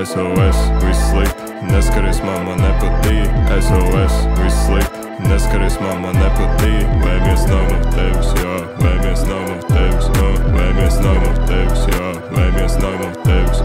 SOS, viss slikti, neskaries man nepatīk. SOS, viss slikti, neskaries man nepatīk. Vēmies nav no tevis, jā, vēmies nav no tevis, vēmies nav no tevis, jā, vēmies nav no tevis,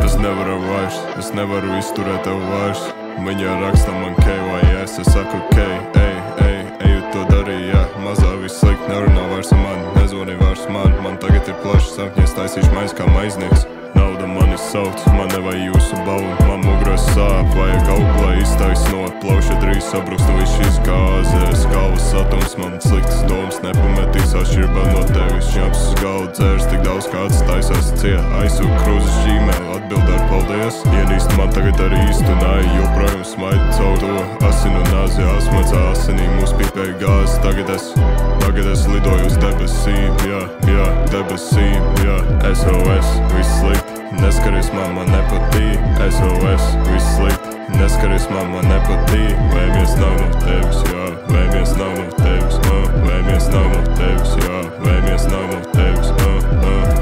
Es nevaru vairs, es nevaru izturēt tev vairs. Viņa raksta man KYS, es saku eju to darīju, jā. Mazā viss slikti, nerunā vairs ar mani, nezvani vairs man tagad ir plašs sapņies, taisīšu maiz kā maiznieks. Nauda mani sauc, man nevajag jūsu balvu, man mugras sāp, vajag auglai iztaisnot, plauša drīz sabruks, nu viss šīs gāzes, galvas satums, man sliktas domas nepametīs atšķirībā no tevis, šņaps uz galvu dzērs, tik daudz kāds taisās ciet, aizsūk krūzes Gmail, atbild ar paldies, ienīst man tagad ar īstunāju, joprojām smaidu caur to, asinu nāzi, asmacā asinī, mūs pīpēja gāzes, tagad es lidoju uz debesīm, jā, debesīm, jā, SOS, viss slikti, neskaries man nepatīk. SOS, viss slikti, neskaries man nepatīk. Vēmies nav no tevis, jā, vēmies nav no tevis, vēmies nav no tevis, jā, vēmies nav no tevis,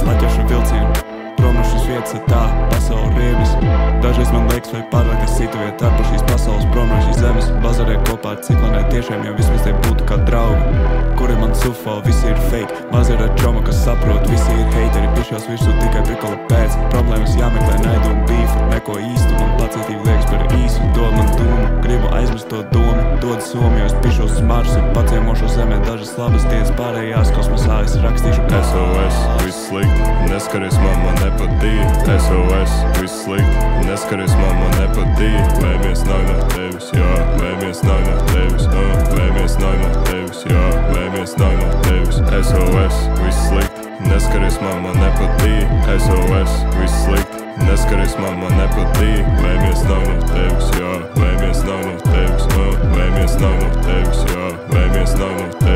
Laķešu vilcienu, prom no šīs vietas ir tā, pasaule riebis. Dažreiz man liekas, vai pārāk es citu vietu ārpus šīs pasaules, prom no šīs zemes. Bazarē kopā ar ciklonē tiešiem, jo vismaz tie būtu kā draugi, kuri man sufo, visi ir fake. Maz ir ar čomu, kas saprot, visi ir heiteri, pišos virsū tikai prikola pēc. Problēmas jāmeklē, naidu un bīfu, neko īstu, man pacietība liekas par īsu. Dod man dūmu, gribu aizmirst to domu, dod somu, jo es pišos uz Marsu, paciemošu zemē dažas labas dienas, pārējās kosmosā es rakstīšu SOS, viss slikti, neskaries man nepatīk. SOS, viss slikti, neskaries man nepatīk. Vēmies nav no tevis, jā, vēmies nav no tevis, vēmies nav no tevis, jā, vēmies nav no tevis. SOS, viss slikti, neskaries man nepatīk. SOS, viss slikti, neskaries man nepatīk. Vēmies nav no tevis, jā, vēmies nav no tevis, vēmies nav no tevis, jā, vēmies nav no tevis.